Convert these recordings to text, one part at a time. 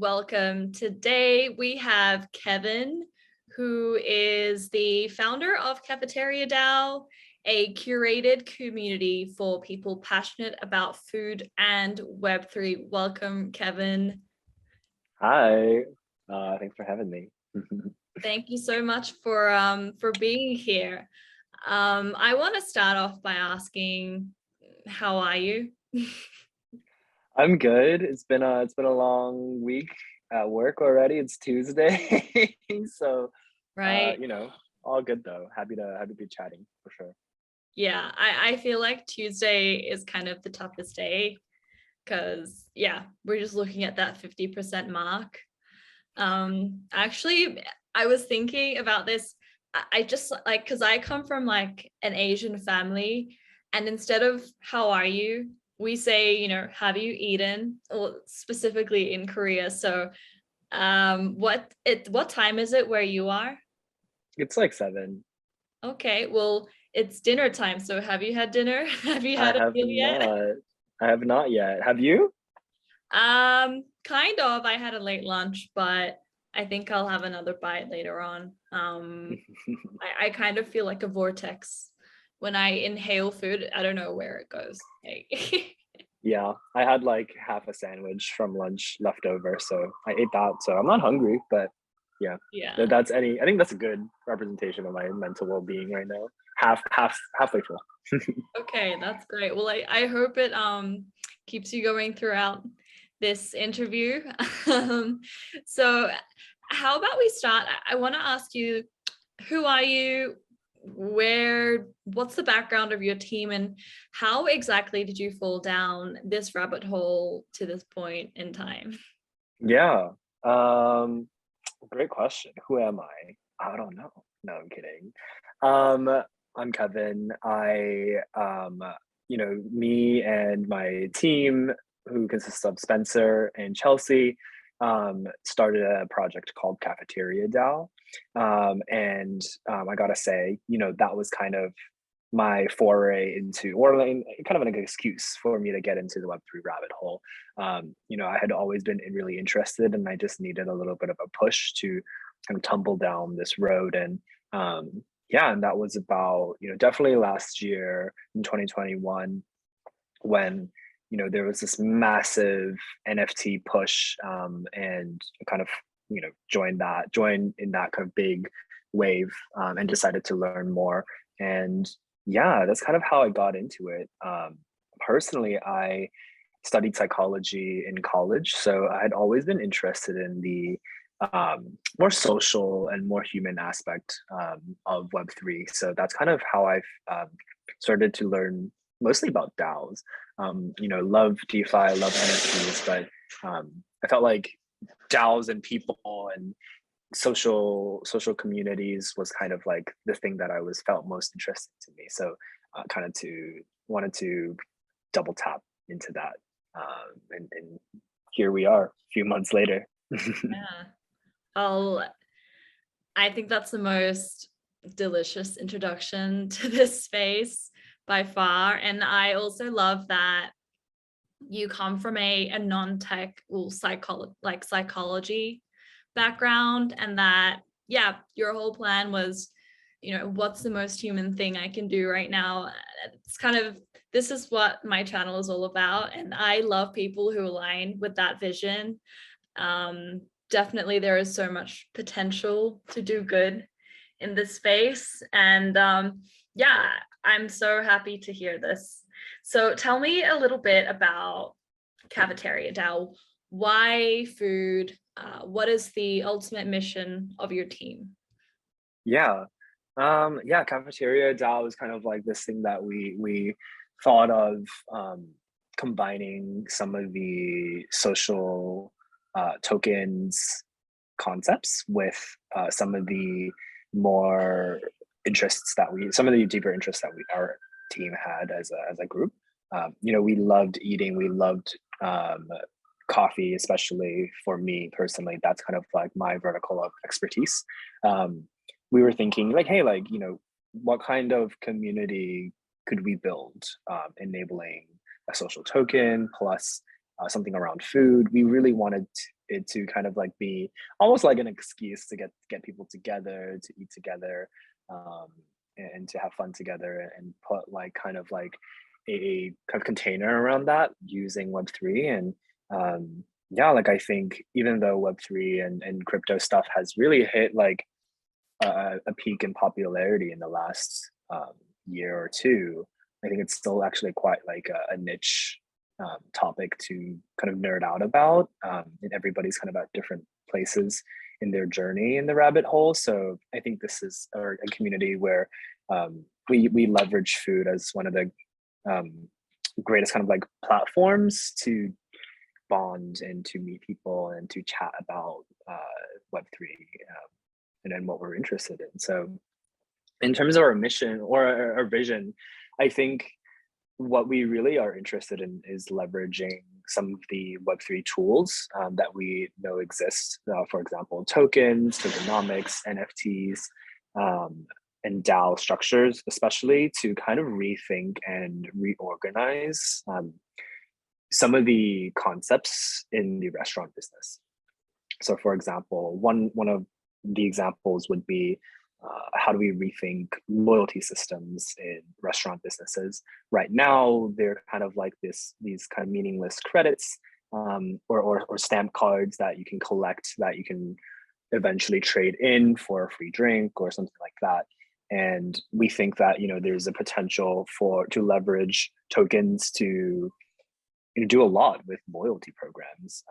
welcome. Today we have Kevin, who is the founder of Cafeteria DAO, a curated community for people passionate about food and Web3. Welcome, Kevin. Hi, thanks for having me. Thank you so much for being here. I want to start off by asking, how are you? I'm good. It's been a long week at work already. It's Tuesday, so Right. all good though. Happy to be chatting for sure. Yeah, I feel like Tuesday is kind of the toughest day because we're just looking at that 50% mark. Actually, I was thinking about this. I just like, because I come from like an Asian family, and instead of how are you, we say, have you eaten, or specifically in Korea. So what time is it where you are? It's like 7. Okay, well, it's dinner time. So have you had dinner? Have you I had a have meal yet? not. I have not yet. Have you? Kind of. I had a late lunch, but I think I'll have another bite later on. I kind of feel like a vortex when I inhale food. I don't know where it goes. Hey. Yeah, I had like half a sandwich from lunch left over, so I ate that. So I'm not hungry, but yeah, Yeah. I think that's a good representation of my mental well-being right now. Halfway full. Okay, that's great. Well, I hope it keeps you going throughout this interview. So how about we start? I want to ask you, who are you? What's the background of your team, and how exactly did you fall down this rabbit hole to this point in time? Yeah. Great question. Who am I? I don't know. No, I'm kidding. I'm Kevin. Me and my team, who consists of Spencer and Chelsea, started a project called Cafeteria DAO. I gotta say, that was kind of my foray into, or like, kind of an excuse for me to get into the Web3 rabbit hole. I had always been really interested, and I just needed a little bit of a push to kind of tumble down this road. And that was about, definitely last year in 2021 when, there was this massive NFT push, and kind of, joined in that kind of big wave, and decided to learn more. And yeah, that's kind of how I got into it. Personally, I studied psychology in college, so I had always been interested in the more social and more human aspect of Web3. So that's kind of how I've started to learn mostly about DAOs. Love DeFi, love NFTs, but I felt like DAOs and people and social communities was kind of like the thing that I was felt most interested to me. So kind of to wanted to double tap into that, and here we are a few months later. Yeah. Oh, I think that's the most delicious introduction to this space by far. And I also love that you come from a non-tech psychology background, and that your whole plan was, what's the most human thing I can do right now. It's kind of, this is what my channel is all about, and I love people who align with that vision. Definitely there is so much potential to do good in this space, and I'm so happy to hear this. So tell me a little bit about Cafeteria DAO. Why food? What is the ultimate mission of your team? Yeah. Cafeteria DAO is kind of like this thing that we thought of, combining some of the social tokens concepts with some of the more some of the deeper interests that our team had as a group. We loved eating, we loved coffee, especially for me personally. That's kind of like my vertical of expertise. We were thinking like, hey, like, what kind of community could we build, enabling a social token plus something around food. We really wanted it to kind of like be almost like an excuse to get people together, to eat together, um, and to have fun together, and put like kind of like a kind of container around that using Web3. And yeah, like I think even though Web3 and crypto stuff has really hit like a peak in popularity in the last year or two, I think it's still actually quite like a niche topic to kind of nerd out about. And everybody's kind of at different places in their journey in the rabbit hole. So I think this is a community where we leverage food as one of the um, greatest kind of like platforms to bond and to meet people and to chat about Web3 and then what we're interested in. So in terms of our mission or our vision, I think what we really are interested in is leveraging some of the Web3 tools that we know exist. For example, tokens, tokenomics, NFTs, and DAO structures, especially to kind of rethink and reorganize some of the concepts in the restaurant business. So for example, one of the examples would be how do we rethink loyalty systems in restaurant businesses? Right now, they're kind of like these kind of meaningless credits or stamp cards that you can collect that you can eventually trade in for a free drink or something like that. And we think that there's a potential to leverage tokens to do a lot with loyalty programs.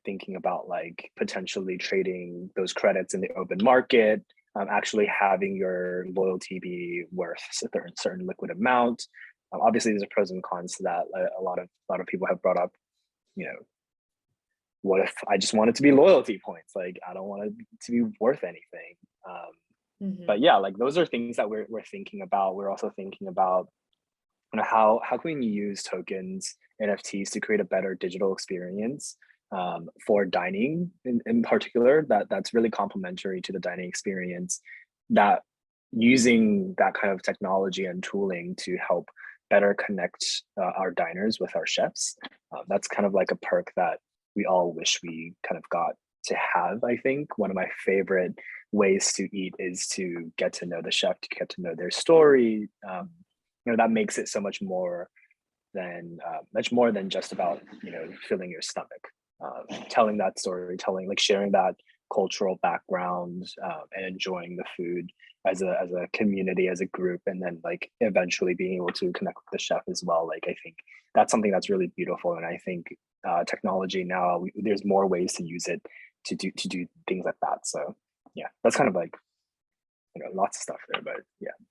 Thinking about like potentially trading those credits in the open market, actually having your loyalty be worth a certain liquid amount. Obviously, there's pros and cons to that. A lot of people have brought up, what if I just want it to be loyalty points? Like I don't want it to be worth anything. But yeah, like those are things that we're thinking about. We're also thinking about how can we use tokens, NFTs to create a better digital experience for dining in particular, that's really complementary to the dining experience, that using that kind of technology and tooling to help better connect our diners with our chefs. That's kind of like a perk that we all wish we kind of got to have. I think one of my favorite ways to eat is to get to know the chef, to get to know their story. That makes it so much more than just about filling your stomach. Telling that story, like sharing that cultural background, and enjoying the food as a community, as a group, and then like eventually being able to connect with the chef as well. Like I think that's something that's really beautiful, and I think technology now there's more ways to use it to do things like that. So yeah, that's kind of like lots of stuff there, but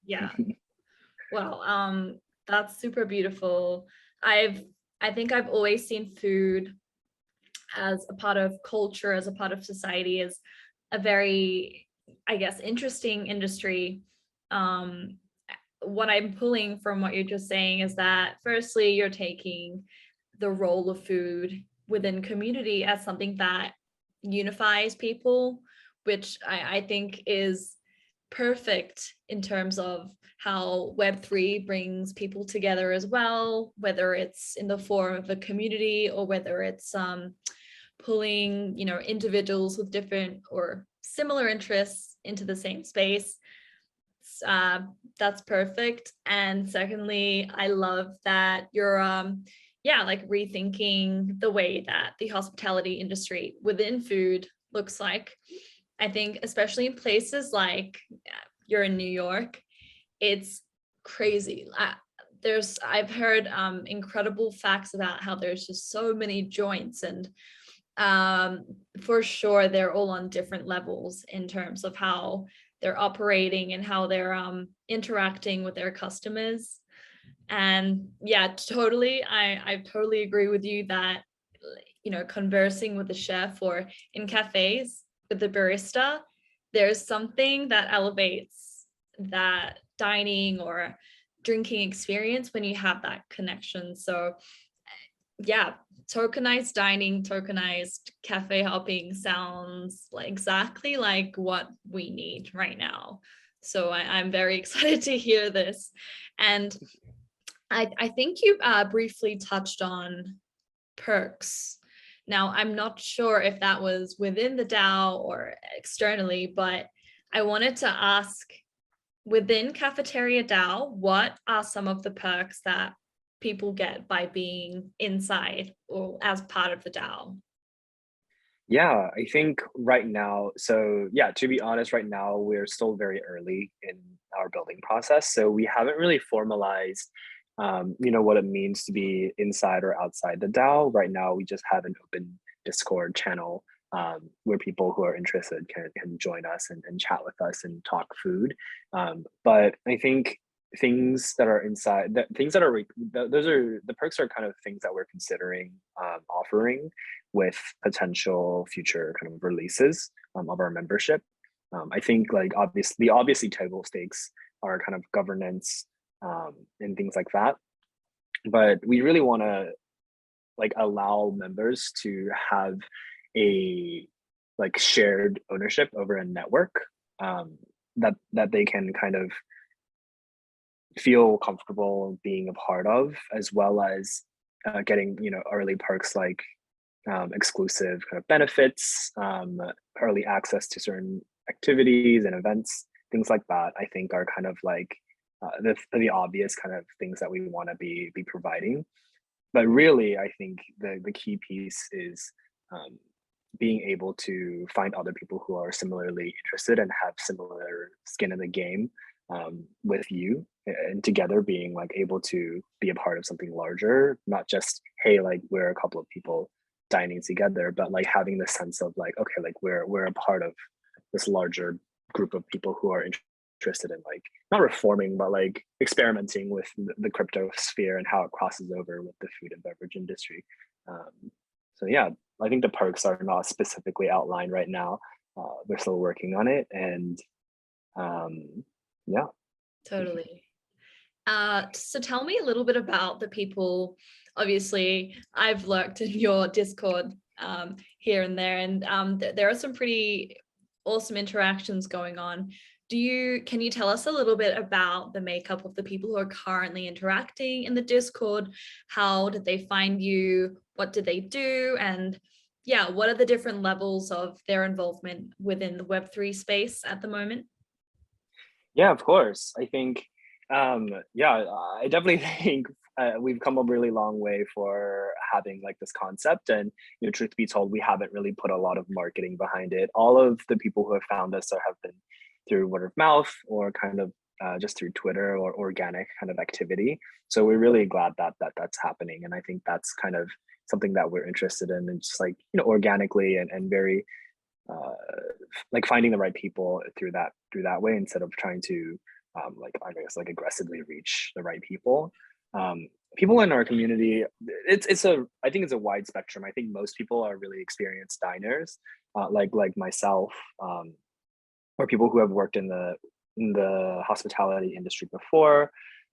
yeah. Well, that's super beautiful. I think I've always seen food as a part of culture, as a part of society, as a very, I guess, interesting industry. What I'm pulling from what you're just saying is that firstly, you're taking the role of food within community as something that unifies people, which I think is perfect in terms of how Web3 brings people together as well, whether it's in the form of a community or whether it's pulling individuals with different or similar interests into the same space. That's perfect. And secondly, I love that you're like rethinking the way that the hospitality industry within food looks like. I think especially in places like you're in New York, it's crazy. I've heard incredible facts about how there's just so many joints, and for sure they're all on different levels in terms of how they're operating and how they're interacting with their customers. And yeah, totally, I totally agree with you that conversing with the chef or in cafes with the barista, there's something that elevates that dining or drinking experience when you have that connection. So yeah, tokenized dining, tokenized cafe hopping sounds exactly like what we need right now. So I'm very excited to hear this. And I think you briefly touched on perks. Now, I'm not sure if that was within the DAO or externally, but I wanted to ask, within Cafeteria DAO, what are some of the perks that people get by being inside or as part of the DAO? Yeah, I think right now, so yeah, to be honest, right now we're still very early in our building process. So we haven't really formalized, what it means to be inside or outside the DAO. Right now, we just have an open Discord channel where people who are interested can join us and chat with us and talk food. But I think things that are inside, things that are, those are the perks are kind of things that we're considering offering with potential future kind of releases of our membership. I think like obviously table stakes are kind of governance and things like that. But we really want to like allow members to have a like shared ownership over a network that they can kind of feel comfortable being a part of, as well as getting early perks like exclusive kind of benefits, early access to certain activities and events, things like that. I think are kind of like the obvious kind of things that we want to be providing. But really, I think the key piece is being able to find other people who are similarly interested and have similar skin in the game with you, and together being like able to be a part of something larger, not just, hey, like we're a couple of people dining together, but like having the sense of like, okay, like we're a part of this larger group of people who are interested in like not reforming but like experimenting with the crypto sphere and how it crosses over with the food and beverage industry. So yeah, I think the perks are not specifically outlined right now. We're still working on it, and yeah. Totally. So tell me a little bit about the people. Obviously, I've lurked in your Discord here and there, and there are some pretty awesome interactions going on. Can you tell us a little bit about the makeup of the people who are currently interacting in the Discord? How did they find you? What did they do? And yeah, what are the different levels of their involvement within the Web3 space at the moment? Yeah, of course. I think, yeah, I definitely think we've come a really long way for having like this concept. And truth be told, we haven't really put a lot of marketing behind it. All of the people who have found us have been through word of mouth or kind of just through Twitter or organic kind of activity. So we're really glad that's happening, and I think that's kind of something that we're interested in, and just like organically and very like finding the right people through that way, instead of trying to like I guess like aggressively reach the right people. People in our community, I think it's a wide spectrum. I think most people are really experienced diners, like myself, or people who have worked in the hospitality industry before.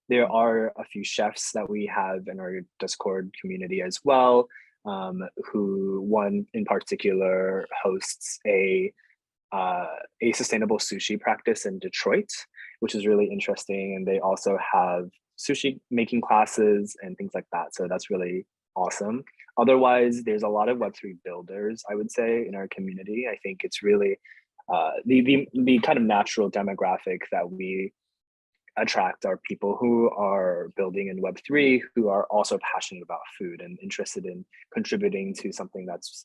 There are a few chefs that we have in our Discord community as well, who one in particular hosts a sustainable sushi practice in Detroit, which is really interesting. And they also have sushi making classes and things like that. So that's really awesome. Otherwise, there's a lot of Web3 builders, I would say, in our community. I think it's really the kind of natural demographic that we attract are people who are building in Web3, who are also passionate about food and interested in contributing to something that's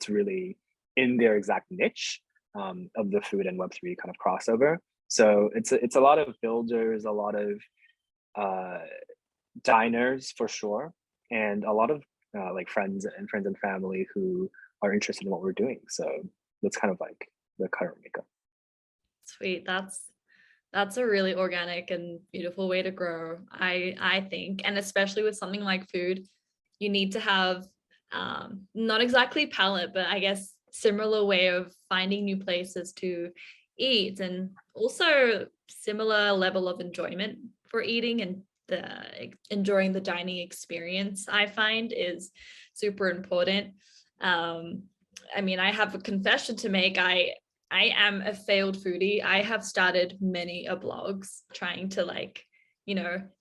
really in their exact niche of the food and Web3 kind of crossover. So it's a lot of builders, a lot of diners for sure, and a lot of like friends and family who are interested in what we're doing. So that's kind of like the current makeup. Sweet. That's a really organic and beautiful way to grow, I think. And especially with something like food, you need to have not exactly palate, but I guess similar way of finding new places to eat, and also similar level of enjoyment for eating, and enjoying the dining experience, I find, is super important. I mean, I have a confession to make. I am a failed foodie. I have started many a blogs trying to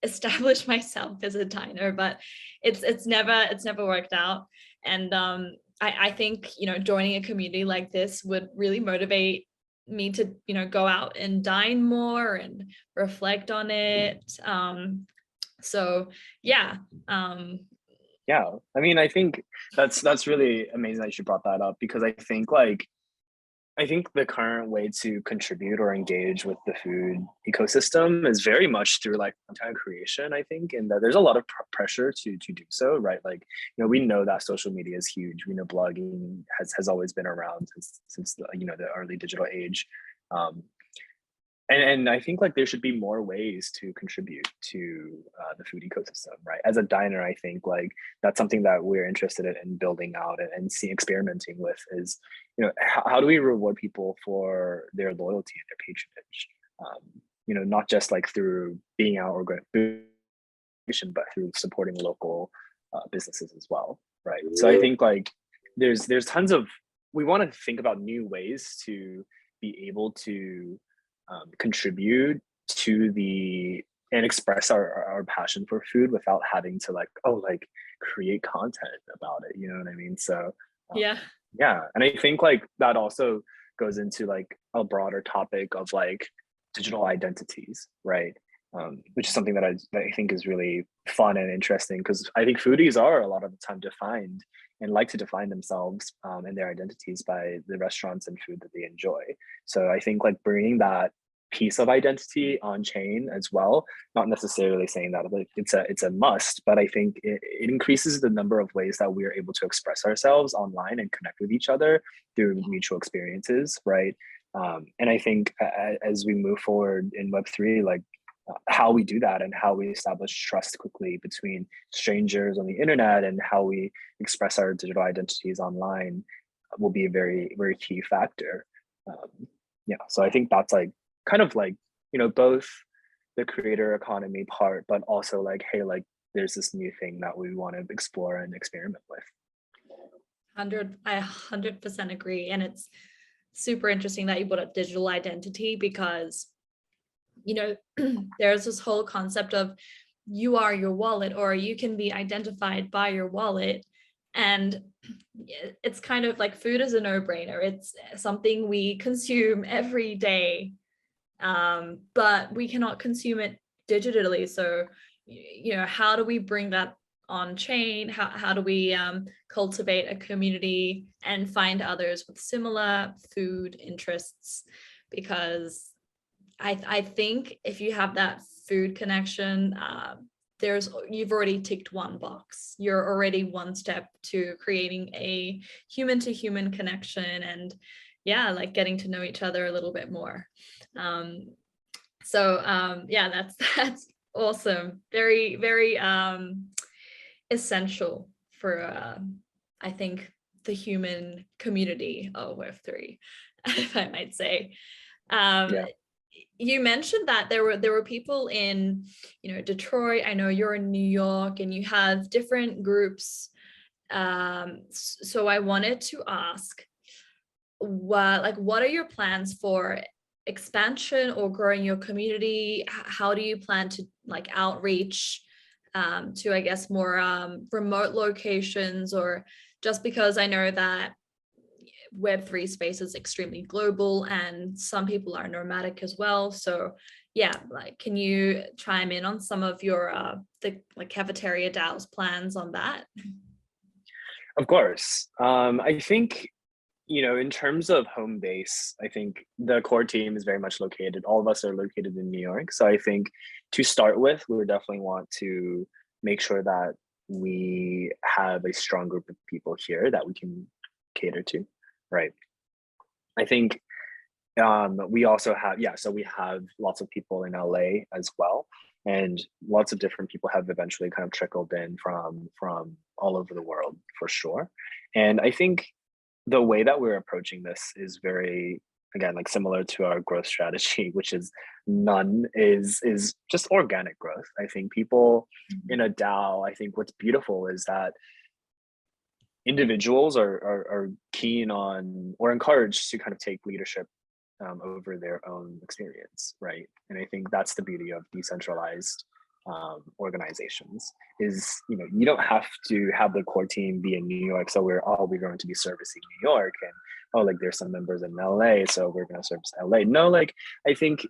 establish myself as a diner, but it's never worked out. And I think, joining a community like this would really motivate me to, go out and dine more and reflect on it. So yeah. Yeah, I mean, I think that's really amazing that you brought that up, because I think the current way to contribute or engage with the food ecosystem is very much through like content creation, I think, and that there's a lot of pressure to do so, right? Like, we know that social media is huge. We know blogging has always been around since the, the early digital age. Um, and I think like there should be more ways to contribute to the food ecosystem, right? As a diner, I think like that's something that we're interested in building out and experimenting with is, how do we reward people for their loyalty and their patronage? Not just like through being out or going food, but through supporting local businesses as well, right? So I think like there's tons of, we want to think about new ways to be able to contribute to the and express our passion for food without having to like create content about it, you know what I mean? So Yeah. yeah, and I think like that also goes into like a broader topic of like digital identities, right? Which is something that I think is really fun and interesting, because I think foodies are a lot of the time defined and like to define themselves and their identities by the restaurants and food that they enjoy. So I think like bringing that piece of identity on chain as well, not necessarily saying that like it's a must, but I think it increases the number of ways that we are able to express ourselves online and connect with each other through mutual experiences, right? And I think as we move forward in Web3, like how we do that and how we establish trust quickly between strangers on the internet and how we express our digital identities online will be a very, very key factor. Yeah, so I think that's like kind of like, both the creator economy part, but also like, hey, like there's this new thing that we want to explore and experiment with. I 100% agree. And it's super interesting that you brought up digital identity, because there's this whole concept of you are your wallet, or you can be identified by your wallet. And it's kind of like food is a no-brainer. It's something we consume every day, but we cannot consume it digitally. So, how do we bring that on chain? How do we cultivate a community and find others with similar food interests? Because I think if you have that food connection, you've already ticked one box. You're already one step to creating a human to human connection, and yeah, like getting to know each other a little bit more. Yeah, that's awesome. Very, very essential for I think the human community of Web3, if I might say. Yeah. You mentioned that there were people in, Detroit. I know you're in New York, and you have different groups. So I wanted to ask, what are your plans for expansion or growing your community? How do you plan to like outreach to, I guess, more remote locations? Or just because I know that Web3 space is extremely global and some people are nomadic as well. So yeah, like, can you chime in on some of your the like Cafeteria DAO's plans on that? Of course. I think, in terms of home base, I think the core team is very much located. All of us are located in New York. So I think to start with, we would definitely want to make sure that we have a strong group of people here that we can cater to, right? I think we also have, so we have lots of people in LA as well. And lots of different people have eventually kind of trickled in from all over the world for sure. And I think the way that we're approaching this is very, again, like similar to our growth strategy, which is none is just organic growth. I think people in a DAO, I think what's beautiful is that individuals are keen on or encouraged to kind of take leadership over their own experience, right? And I think that's the beauty of decentralized organizations is, you don't have to have the core team be in New York, so we're going to be servicing New York, and like there's some members in LA, so we're going to service LA. No, like I think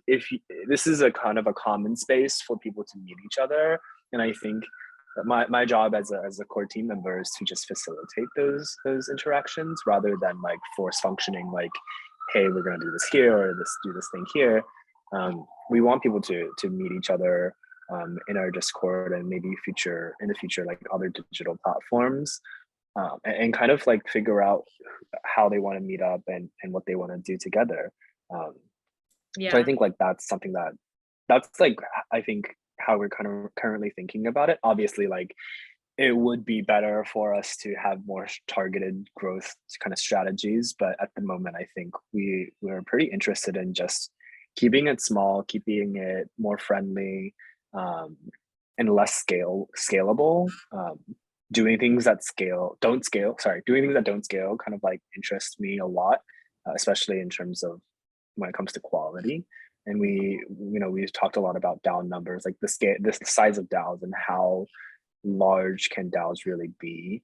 this is a kind of a common space for people to meet each other, and I think that my job as a core team member is to just facilitate those interactions rather than like force functioning, like, hey, we're going to do this here or do this thing here. We want people to meet each other in our Discord, and maybe in the future like other digital platforms, and kind of like figure out how they want to meet up and what they want to do together. So I think like that's something that's like, I think, how we're kind of currently thinking about it. Obviously, like it would be better for us to have more targeted growth kind of strategies, but at the moment I think we're pretty interested in just keeping it small, keeping it more friendly, and less scalable. Doing things that don't scale kind of like interests me a lot, especially in terms of when it comes to quality. And we've talked a lot about DAO numbers, like the size of DAOs and how large can DAOs really be,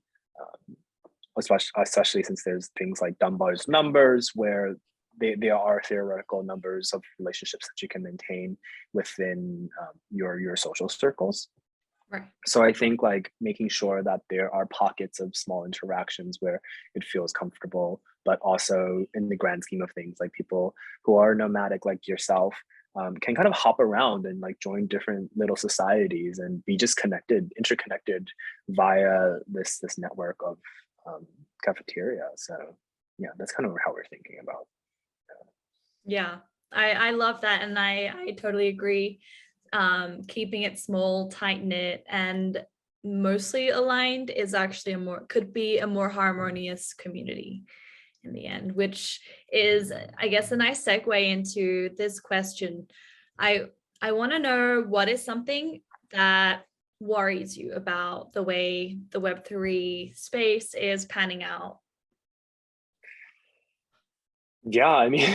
especially since there's things like Dunbar's numbers, where they are theoretical numbers of relationships that you can maintain within your social circles. Right. So I think like making sure that there are pockets of small interactions where it feels comfortable, but also in the grand scheme of things, like people who are nomadic like yourself can kind of hop around and like join different little societies and be just interconnected via this network of cafeteria. So yeah, that's kind of how we're thinking about. Yeah, I love that, and I totally agree. Keeping it small, tight knit, and mostly aligned is actually could be a more harmonious community in the end, which is, I guess, a nice segue into this question. I want to know, what is something that worries you about the way the Web3 space is panning out? Yeah, I mean,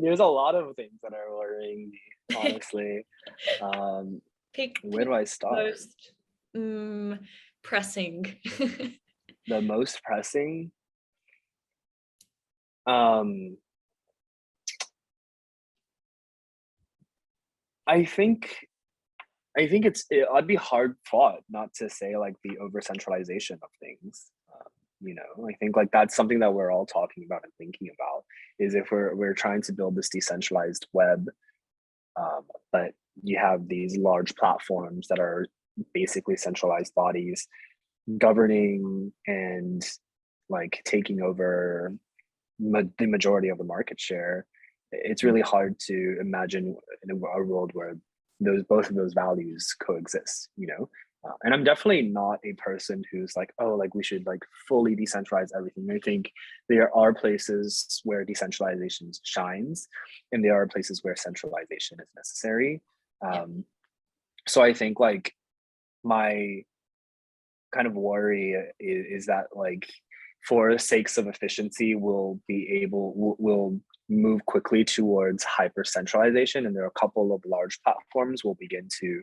there's a lot of things that are worrying me, honestly. Pick Where do I start? most pressing. The most pressing? Um, I think I'd be hard fought not to say like the over centralization of things. I think like that's something that we're all talking about and thinking about, is if we're trying to build this decentralized web, but you have these large platforms that are basically centralized bodies governing and like taking over the majority of the market share. It's really hard to imagine in a world where both of those values coexist, and I'm definitely not a person who's like, oh, like we should like fully decentralize everything. I think there are places where decentralization shines, and there are places where centralization is necessary. So I think like my kind of worry is that like for the sakes of efficiency, we'll move quickly towards hyper centralization, and there are a couple of large platforms will begin to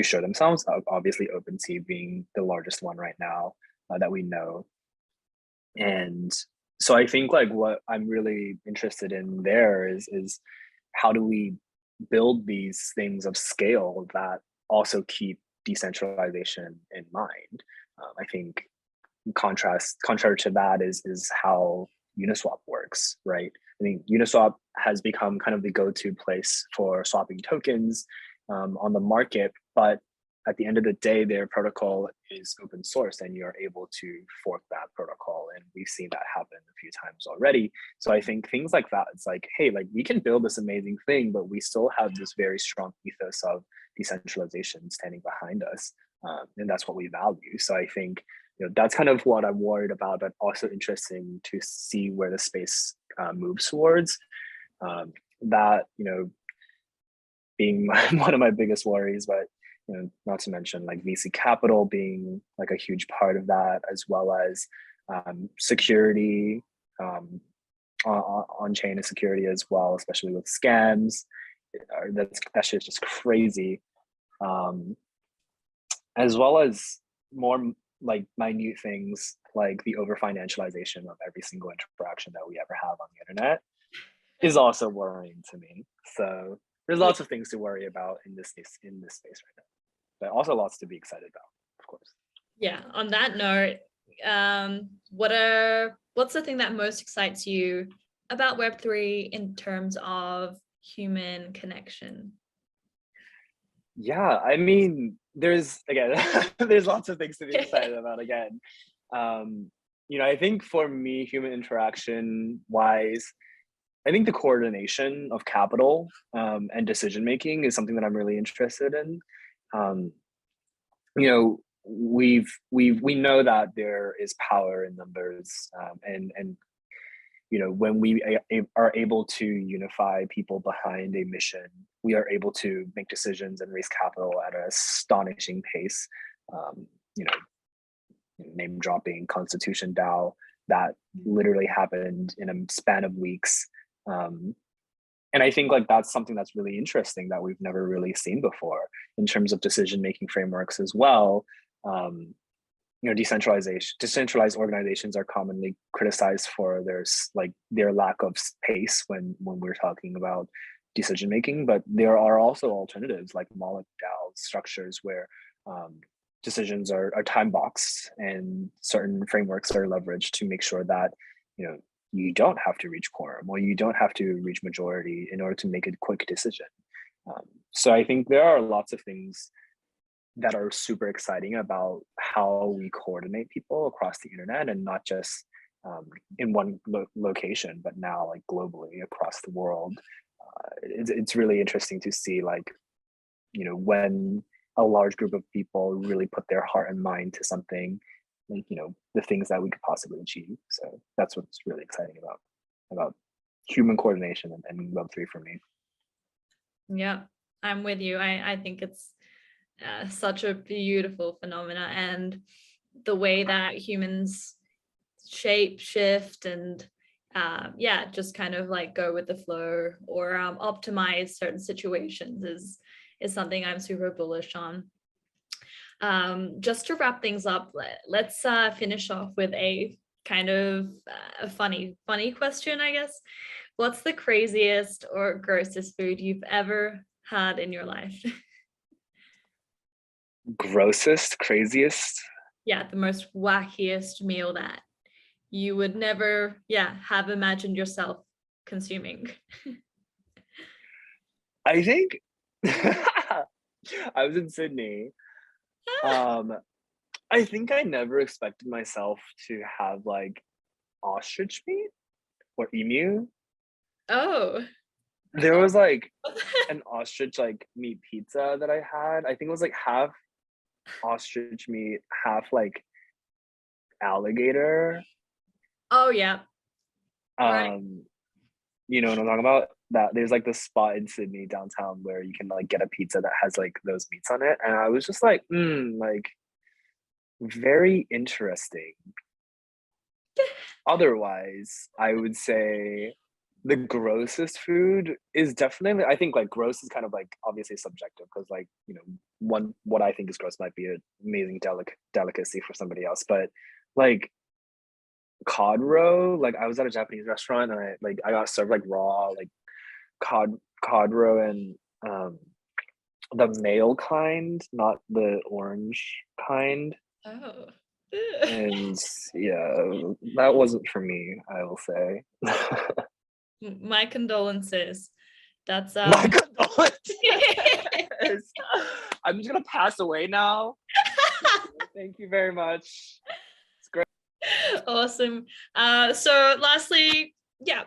show themselves. Obviously, OpenSea being the largest one right now that we know, and so I think like what I'm really interested in there is how do we build these things of scale that also keep decentralization in mind. I think contrary to that is how Uniswap works, right? I think Uniswap has become kind of the go-to place for swapping tokens on the market, but at the end of the day, their protocol is open source and you're able to fork that protocol. And we've seen that happen a few times already. So I think things like that, it's like, hey, like we can build this amazing thing, but we still have this very strong ethos of decentralization standing behind us. And that's what we value. So I think that's kind of what I'm worried about, but also interesting to see where the space moves towards. That, being one of my biggest worries, but not to mention like VC capital being like a huge part of that, as well as security, on-chain security as well, especially with scams. That shit's just crazy. as well as more like minute things like the over financialization of every single interaction that we ever have on the internet is also worrying to me. So there's lots of things to worry about in this space right now, but also lots to be excited about, of course. Yeah, on that note, what's the thing that most excites you about Web3 in terms of human connection? Yeah, I mean, there's again, there's lots of things to be excited about again. I think for me, human interaction wise, I think the coordination of capital and decision making is something that I'm really interested in. Um, we know that there is power in numbers, and when we are able to unify people behind a mission, we are able to make decisions and raise capital at an astonishing pace. Um, you know, name dropping Constitution DAO that literally happened in a span of weeks. And I think like that's something that's really interesting that we've never really seen before in terms of decision making frameworks as well. Decentralized organizations are commonly criticized for their lack of space when we're talking about decision making, but there are also alternatives like Moloch DAO structures where decisions are time boxed and certain frameworks are leveraged to make sure that you don't have to reach quorum or you don't have to reach majority in order to make a quick decision. So I think there are lots of things that are super exciting about how we coordinate people across the internet, and not just in one location, but now like globally across the world. It's really interesting to see when a large group of people really put their heart and mind to something, the things that we could possibly achieve. So that's what's really exciting about human coordination and Web3 for me. Yeah, I'm with you. I think it's such a beautiful phenomena, and the way that humans shape shift and just kind of like go with the flow or optimize certain situations is something I'm super bullish on. Just to wrap things up, let's finish off with a kind of a funny question, I guess. What's the craziest or grossest food you've ever had in your life? Grossest, craziest? Yeah, the most wackiest meal that you would never, have imagined yourself consuming. I think I was in Sydney. I think I never expected myself to have like ostrich meat or emu. Oh. There was like an ostrich like meat pizza that I had. I think it was like half ostrich meat, half like alligator. Oh yeah. Right. You know what I'm talking about? That there's like this spot in Sydney downtown where you can like get a pizza that has like those meats on it. And I was just like, like very interesting. Otherwise, I would say the grossest food is definitely, I think like gross is kind of like obviously subjective because like, what I think is gross might be an amazing delicacy for somebody else. But like cod roe, like I was at a Japanese restaurant and I got served like raw like cod roe and the male kind, not the orange kind. Oh. And yeah, that wasn't for me, I will say. My condolences. That's My condolences. I'm just gonna pass away now. Thank you very much. It's great. Awesome. So lastly,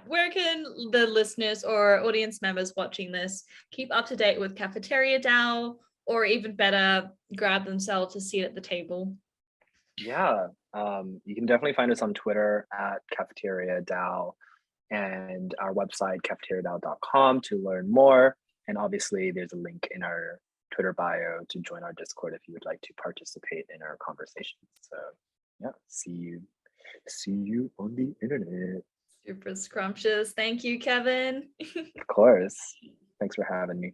where can the listeners or audience members watching this keep up to date with Cafeteria DAO, or even better, grab themselves a seat at the table? Yeah, you can definitely find us on Twitter at CafeteriaDAO and our website CafeteriaDAO.com to learn more. And obviously there's a link in our Twitter bio to join our Discord if you would like to participate in our conversations. So yeah, see you on the internet. Super scrumptious. Thank you, Kevin. Of course. Thanks for having me.